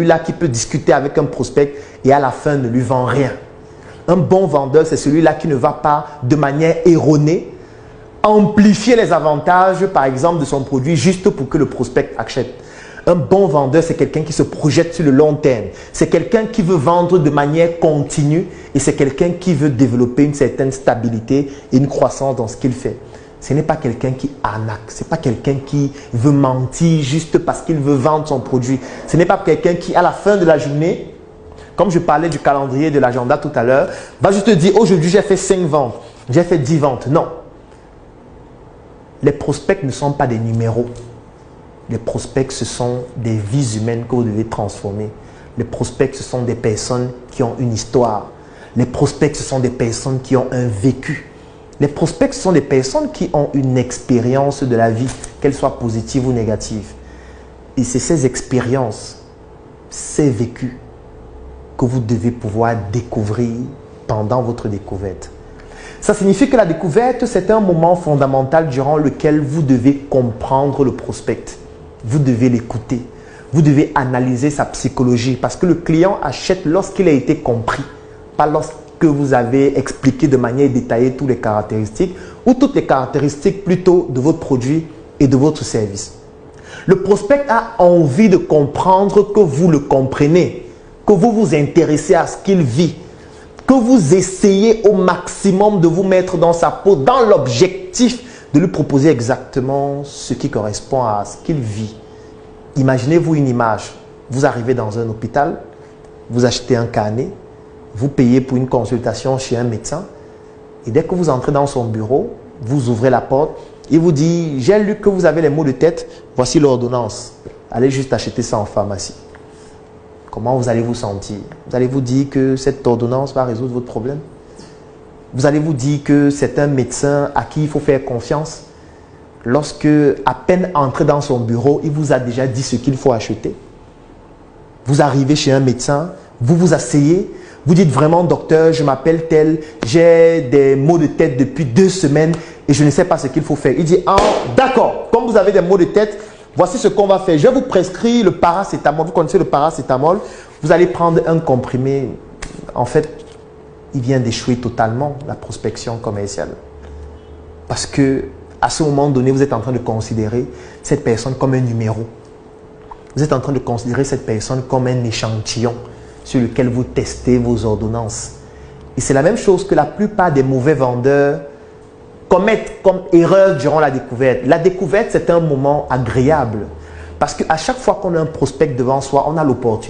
Celui-là qui peut discuter avec un prospect et à la fin ne lui vend rien. Un bon vendeur, c'est celui-là qui ne va pas de manière erronée amplifier les avantages, par exemple, de son produit juste pour que le prospect achète. Un bon vendeur, c'est quelqu'un qui se projette sur le long terme. C'est quelqu'un qui veut vendre de manière continue et c'est quelqu'un qui veut développer une certaine stabilité et une croissance dans ce qu'il fait. Ce n'est pas quelqu'un qui arnaque. Ce n'est pas quelqu'un qui veut mentir juste parce qu'il veut vendre son produit. Ce n'est pas quelqu'un qui, à la fin de la journée, comme je parlais du calendrier de l'agenda tout à l'heure, va juste te dire aujourd'hui j'ai fait 5 ventes, j'ai fait 10 ventes. Non. Les prospects ne sont pas des numéros. Les prospects, ce sont des vies humaines que vous devez transformer. Les prospects, ce sont des personnes qui ont une histoire. Les prospects, ce sont des personnes qui ont un vécu. Les prospects, ce sont des personnes qui ont une expérience de la vie, qu'elle soit positive ou négative. Et c'est ces expériences, ces vécus que vous devez pouvoir découvrir pendant votre découverte. Ça signifie que la découverte, c'est un moment fondamental durant lequel vous devez comprendre le prospect. Vous devez l'écouter. Vous devez analyser sa psychologie parce que le client achète lorsqu'il a été compris, pas lorsque vous avez expliqué de manière détaillée toutes les caractéristiques ou toutes les caractéristiques plutôt de votre produit et de votre service. Le prospect a envie de comprendre que vous le comprenez, que vous vous intéressez à ce qu'il vit, que vous essayez au maximum de vous mettre dans sa peau, dans l'objectif de lui proposer exactement ce qui correspond à ce qu'il vit. Imaginez-vous une image. Vous arrivez dans un hôpital, vous achetez un carnet, vous payez pour une consultation chez un médecin et dès que vous entrez dans son bureau, vous ouvrez la porte, il vous dit « J'ai lu que vous avez les maux de tête, voici l'ordonnance. Allez juste acheter ça en pharmacie. » Comment vous allez vous sentir? Vous allez vous dire que cette ordonnance va résoudre votre problème? Vous allez vous dire que c'est un médecin à qui il faut faire confiance? Lorsque, à peine entré dans son bureau, il vous a déjà dit ce qu'il faut acheter. Vous arrivez chez un médecin, vous vous asseyez, vous dites vraiment docteur, je m'appelle tel, j'ai des maux de tête depuis 2 semaines et je ne sais pas ce qu'il faut faire. Il dit, ah d'accord, comme vous avez des maux de tête, voici ce qu'on va faire. Je vais vous prescrire le paracétamol. Vous connaissez le paracétamol? Vous allez prendre un comprimé. En fait, il vient d'échouer totalement la prospection commerciale. Parce que à ce moment donné, vous êtes en train de considérer cette personne comme un numéro. Vous êtes en train de considérer cette personne comme un échantillon sur lequel vous testez vos ordonnances. Et c'est la même chose que la plupart des mauvais vendeurs commettent comme erreur durant la découverte. La découverte, c'est un moment agréable. Parce qu'à chaque fois qu'on a un prospect devant soi, on a l'opportunité